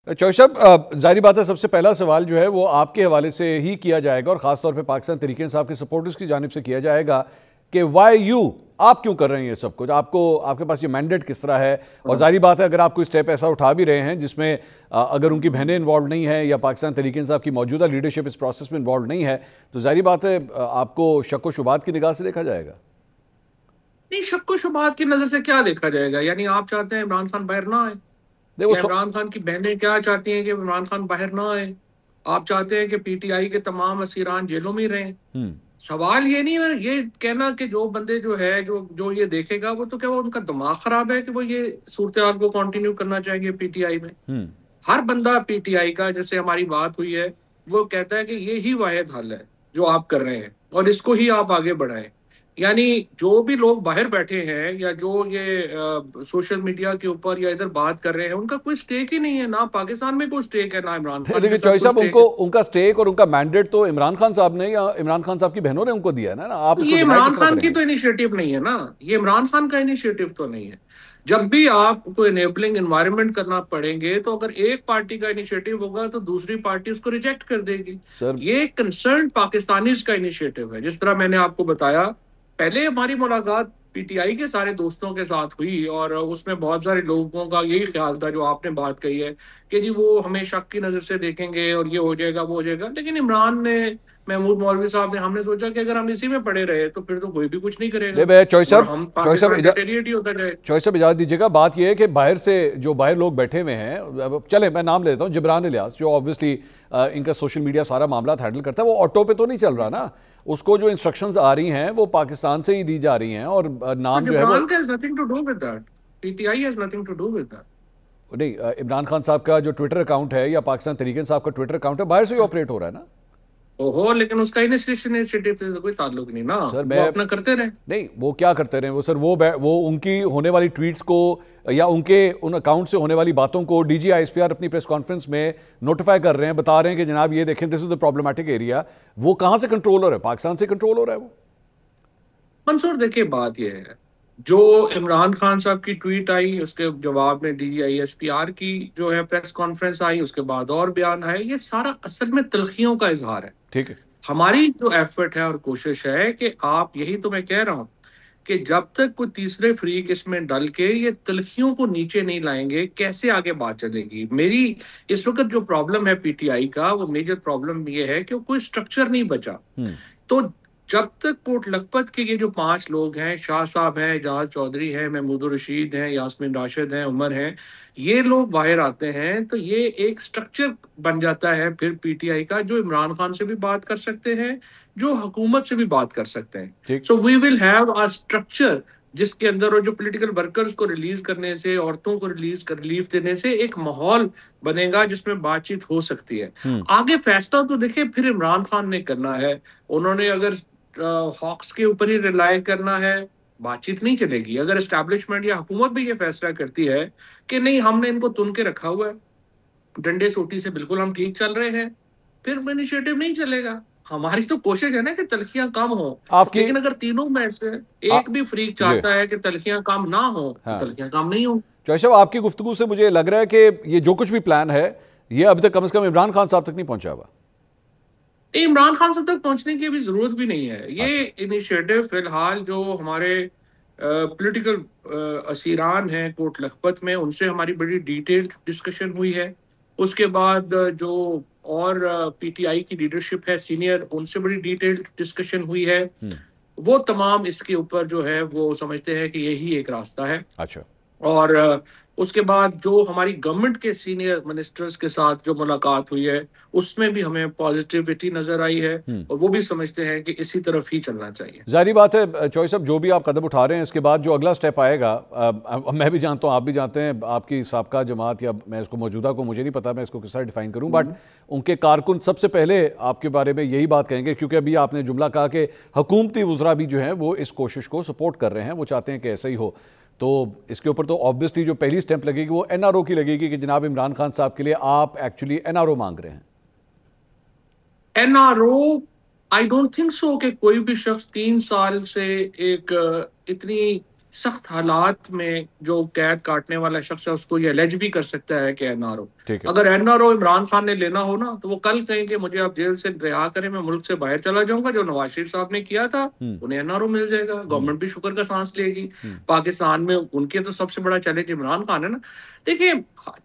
चौधरी साहब, जाहिर बात है सबसे पहला सवाल जो है वो आपके हवाले से ही किया जाएगा और ख़ासतौर पे पाकिस्तान तहरीक इंसाफ के सपोर्टर्स की जानिब से किया जाएगा कि वाई यू, आप क्यों कर रहे हैं ये सब कुछ, आपको आपके पास ये मैंडेट किस तरह है। और जाहिर बात है अगर आप कोई स्टेप ऐसा उठा भी रहे हैं जिसमें अगर उनकी बहनें इन्वॉल्व नहीं है या पाकिस्तान तहरीक इंसाफ की मौजूदा लीडरशिप इस प्रोसेस में इन्वॉल्व नहीं है, तो जाहिर बात है आपको शक व शुबात की निगाह से देखा जाएगा। नहीं, शक व शुबात की नजर से क्या देखा जाएगा? यानी आप चाहते हैं इमरान खान बाहर ना आए, देखो या इमरान खान की बहनें क्या चाहती हैं कि इमरान खान बाहर ना आए? आप चाहते हैं कि पीटीआई के तमाम असीरान जेलों में ही रहें? सवाल ये नहीं है ये कहना कि जो बंदे जो है जो जो ये देखेगा वो, तो क्या वो उनका दिमाग खराब है कि वो ये सूरत हाल को कंटिन्यू करना चाहेंगे पीटीआई में? हर बंदा पीटीआई का, जैसे हमारी बात हुई है, वो कहता है कि ये ही वाहिद हल है जो आप कर रहे हैं और इसको ही आप आगे बढ़ाएं। यानी जो भी लोग बाहर बैठे हैं या जो ये सोशल मीडिया के ऊपर या इधर बात कर रहे हैं, उनका कोई स्टेक ही नहीं है। ना पाकिस्तान में कोई स्टेक है, ना इमरान खान के लेकिन साथ चौधरी कोई साहब, स्टेक उनको है। उनका स्टेक और उनका मैंडेट तो इमरान खान साहब ने या इमरान खान साहब की बहनों ने उनको दिया है ना, आप इसको ये डिनाई इमरान किस तरह खान की करेंगे। तो इनिशिएटिव नहीं है ना, ये इमरान खान का इनिशिएटिव तो नहीं है। जब भी आपको इनेबलिंग एनवायरनमेंट करना पड़ेंगे, तो अगर एक पार्टी का इनिशिएटिव होगा तो दूसरी पार्टी उसको रिजेक्ट कर देगी। सर ये कंसर्न पाकिस्तानीज का इनिशिएटिव है। जिस तरह मैंने आपको बताया, पहले हमारी मुलाकात पीटीआई के सारे दोस्तों के साथ हुई और उसमें बहुत सारे लोगों का यही ख्याल था जो आपने बात कही है कि जी वो हमें शक की नजर से देखेंगे और ये हो जाएगा वो हो जाएगा। लेकिन इमरान ने, महमूद मौलवी साहब ने, हमने सोचा कि अगर हम इसी में पड़े रहे तो फिर तो कोई भी कुछ नहीं ले करेगा मैं चौधरी और साहब, हम चौधरी साहब पाकिस्तान टेटेरिएट ही होता जाए। चौधरी साहब इजाजत दीजिएगा। बात यह है कि बाहर से जो बाहर लोग बैठे हुए हैं, अब चले मैं नाम ले लेता हूँ, जिब्रान इलियास, जो ऑब्वियसली इनका सोशल मीडिया सारा मामला हैंडल करता है, वो ऑटो पे तो नहीं चल रहा ना, उसको जो इंस्ट्रक्शंस आ रही हैं वो पाकिस्तान से ही दी जा रही हैं और तो नाम जो है वो जिब्रान का has nothing to do with that, PTI has nothing to do with that. नहीं। इमरान खान साहब का जो ट्विटर अकाउंट है या पाकिस्तान तरीके साहब का ट्विटर अकाउंट है, बाहर से ही ऑपरेट हो रहा है ना। ओहो, लेकिन उसका इनिशिएटिव से तो कोई ताल्लुक नहीं ना, सर वो मैं अपना करते रहे। नहीं, वो क्या करते रहे वो सर, वो उनकी होने वाली ट्वीट्स को या उनके उन अकाउंट से होने वाली बातों को डीजी आईएसपीआर अपनी प्रेस कॉन्फ्रेंस में नोटिफाई कर रहे हैं, बता रहे हैं कि जनाब ये देखें, this is the problematic area. वो कहां से कंट्रोल हो रहा है? पाकिस्तान से कंट्रोल हो रहा है वो। मंसूर, देखिए बात यह है, जो इमरान खान साहब की ट्वीट आई उसके जवाब में डीजीआईएसपीआर की जो है प्रेस कॉन्फ्रेंस आई, उसके बाद और बयान आए, ये सारा असल में तलखियों का इजहार है। ठीक है। हमारी जो एफर्ट है और कोशिश है कि आप, यही तो मैं कह रहा हूं कि जब तक कोई तीसरे फ्रीक इसमें डल के ये तलखियों को नीचे नहीं लाएंगे, कैसे आगे बात चलेगी? मेरी इस वक्त जो प्रॉब्लम है पीटीआई का, वो मेजर प्रॉब्लम ये है कि कोई स्ट्रक्चर नहीं बचा। तो जब तक कोट लखपत के ये जो 5 लोग हैं, शाह साहब हैं, एजाज चौधरी हैं, महमूद रशीद हैं, यास्मीन राशिद हैं, उमर हैं, ये लोग बाहर आते हैं तो ये एक स्ट्रक्चर बन जाता है फिर पीटीआई का, जो इमरान खान से भी बात कर सकते हैं, जो हुकूमत से भी बात कर सकते हैं। ठीक। So we will have a structure जिसके अंदर, और जो पॉलिटिकल वर्कर्स को रिलीज करने से, औरतों को रिलीफ देने से एक माहौल बनेगा जिसमें बातचीत हो सकती है। आगे फैसला तो देखिए फिर इमरान खान ने करना है। उन्होंने अगर हॉक्स के ऊपर ही रिलाय करना है, बातचीत नहीं चलेगी। अगर एस्टैब्लिशमेंट या हुकूमत भी ये फैसला करती है कि नहीं, हमने इनको तुन के रखा हुआ है, डंडे सोटी से बिल्कुल हम ठीक चल रहे हैं, फिर इनिशिएटिव नहीं चलेगा। हमारी तो कोशिश है ना कि तलखियां कम हो। आपकी लेकिन अगर तीनों में से आ, एक भी फ्रीक जी चाहता है कि तलखियां कम ना हो, तो हाँ, तलखियां कम नहीं हो। चौधरी साहब आपकी गुफ्तगू से मुझे लग रहा है कि ये जो कुछ भी प्लान है ये अभी तक कम से कम इमरान खान साहब तक नहीं पहुंचा हुआ। इमरान खान साहब तक पहुंचने की अभी जरूरत भी नहीं है। ये अच्छा। इनिशिएटिव फिलहाल जो हमारे पॉलिटिकल असीरान हैं कोट लखपत में, उनसे हमारी बड़ी डिटेल्ड डिस्कशन हुई है। उसके बाद जो और पीटीआई की लीडरशिप है सीनियर, उनसे बड़ी डिटेल्ड डिस्कशन हुई है। वो तमाम इसके ऊपर जो है वो समझते हैं कि यही एक रास्ता है। अच्छा। और उसके बाद जो हमारी गवर्नमेंट के सीनियर मिनिस्टर्स के साथ जो मुलाकात हुई है, उसमें भी हमें पॉजिटिविटी नजर आई है और वो भी समझते हैं कि इसी तरफ ही चलना चाहिए। जारी बात है चौधरी साहब, जो भी आप कदम उठा रहे हैं इसके बाद जो अगला स्टेप आएगा, मैं भी जानता हूं, आप भी जानते हैं, आपकी साबका जमात, या मैं इसको मौजूदा को मुझे नहीं पता मैं इसको किस तरह डिफाइन करूं, बट उनके कारकुन सबसे पहले आपके बारे में यही बात कहेंगे, क्योंकि अभी आपने जुमला कहा कि हुकूमती वज़रा भी जो हैं वो इस कोशिश को सपोर्ट कर रहे हैं, वो चाहते हैं कि ऐसा ही हो। तो इसके ऊपर तो ऑब्वियसली जो पहली स्टेप लगेगी वो एनआरओ की लगेगी कि जनाब इमरान खान साहब के लिए आप एक्चुअली एनआरओ मांग रहे हैं। NRO, I don't think so कि कोई भी शख्स 3 साल से एक इतनी सख्त हालात में जो कैद काटने वाला शख्स है उसको ये एलिज भी कर सकता है कि एनआरओ। अगर एनआरओ इमरान खान ने लेना हो ना तो वो कल कहेंगे मुझे आप जेल से रिहा करें, मैं मुल्क से बाहर चला जाऊंगा, जो नवाज शरीफ साहब ने किया था उन्हें एनआरओ मिल जाएगा, गवर्नमेंट भी शुक्र का सांस लेगी। पाकिस्तान में उनके तो सबसे बड़ा चैलेंज इमरान खान है ना। देखिए,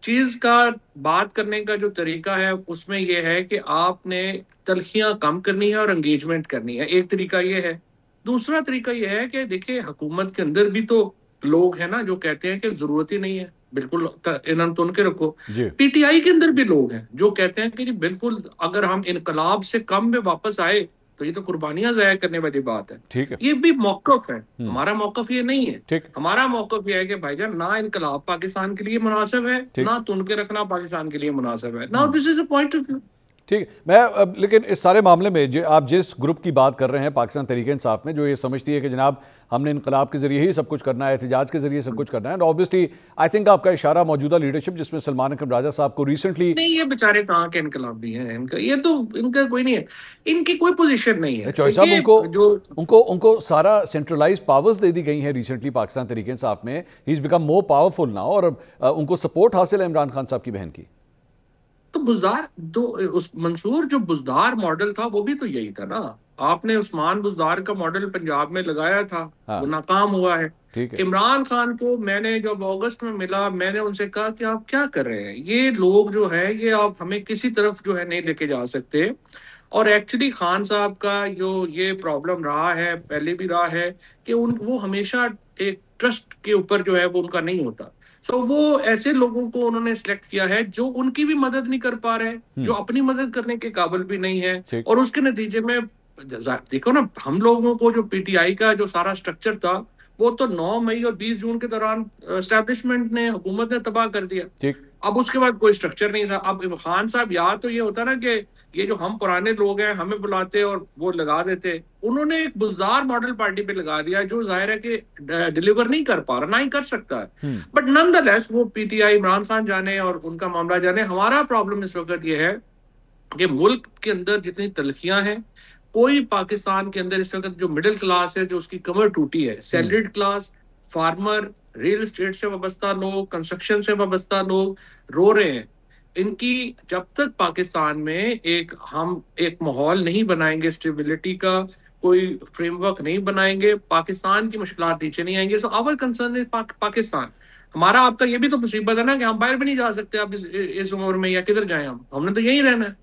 चीज का बात करने का जो तरीका है उसमें यह है कि आपने तलखियां कम करनी है और एंगेजमेंट करनी है, एक तरीका यह है। दूसरा तरीका यह है कि देखिए हुकूमत के अंदर भी तो लोग हैं ना जो कहते हैं कि जरूरत ही नहीं है, बिल्कुल इन्हें तुन के रखो। पीटीआई के अंदर भी लोग हैं जो कहते हैं कि जी बिल्कुल अगर हम इनकलाब से कम में वापस आए तो ये तो कुर्बानियां जाया करने वाली बात है। ठीक है, ये भी मौकफ है, हमारा मौकफ ये नहीं है। हमारा मौकफ ये है कि भाईजान ना इनकलाब पाकिस्तान के लिए मुनासिब है, ना तुन के रखना पाकिस्तान के लिए मुनासिब है। Now this is a point of view. ठीक है, मैं लेकिन इस सारे मामले में आप जिस ग्रुप की बात कर रहे हैं पाकिस्तान तहरीक इंसाफ में, जो ये समझती है कि जनाब हमने इनकलाब के जरिए ही सब कुछ करना है, एहतजाज के जरिए सब कुछ करना है, ऑब्वियसली आई थिंक आपका इशारा मौजूदा लीडरशिप जिसमें सलमान अकरम राजा साहब को रिसेंटली नहीं, ये बेचारे कहाँ के इनकलाबी हैं, इनका ये तो इनका कोई नहीं है, इनकी कोई पोजीशन नहीं है। चौधरी साहब उनको सारा सेंट्रलाइज पावर्स दे दी गई हैं रिसेंटली पाकिस्तान तहरीक इंसाफ में, he is become more powerful now, और उनको सपोर्ट हासिल है इमरान खान साहब की बहन की। तो बुज़दार दो उस मंसूर जो बुज़दार मॉडल था वो भी तो यही था ना। आपने उस्मान बुज़दार का मॉडल पंजाब में लगाया था, वो नाकाम हुआ है। इमरान खान को मैंने जब अगस्त में मिला मैंने उनसे कहा कि आप क्या कर रहे हैं, ये लोग जो है ये आप हमें किसी तरफ जो है नहीं लेके जा सकते। और एक्चुअली खान साहब का जो ये प्रॉब्लम रहा है, पहले भी रहा है कि वो हमेशा एक ट्रस्ट के ऊपर जो है वो उनका नहीं होता। सो वो ऐसे लोगों को उन्होंने सिलेक्ट किया है जो उनकी भी मदद नहीं कर पा रहे, जो अपनी मदद करने के काबिल भी नहीं है। और उसके नतीजे में देखो ना, हम लोगों को जो पीटीआई का जो सारा स्ट्रक्चर था वो तो 9 मई और 20 जून के दौरान एस्टेब्लिशमेंट ने, हुकूमत ने तबाह कर दिया। अब उसके बाद कोई स्ट्रक्चर नहीं था। अब खान साहब या तो ये होता ना कि ये जो हम पुराने लोग हैं हमें बुलाते और वो लगा देते, उन्होंने एक बुज़दार मॉडल पार्टी पे लगा दिया जो जाहिर है कि डिलीवर नहीं कर पा रहा, ना ही कर सकता है। बट नॉनदलेस वो पीटीआई इमरान खान जाने और उनका मामला जाने, हमारा प्रॉब्लम इस वक्त ये है कि मुल्क के अंदर जितनी तलखियां हैं, कोई पाकिस्तान के अंदर इस वक्त जो मिडिल क्लास है जो उसकी कमर टूटी है, salaried class, farmer, real estate से वाबस्ता लोग, कंस्ट्रक्शन से वाबस्ता लोग रो रहे हैं। इनकी जब तक पाकिस्तान में हम एक माहौल नहीं बनाएंगे, स्टेबिलिटी का कोई फ्रेमवर्क नहीं बनाएंगे, पाकिस्तान की मुश्किलात नीचे नहीं आएंगे। So our concern is Pakistan. हमारा आपका ये भी तो मुसीबत है ना कि हम बाहर भी नहीं जा सकते अब इस उम्र में, या किधर जाएं हमने तो यहीं रहना है।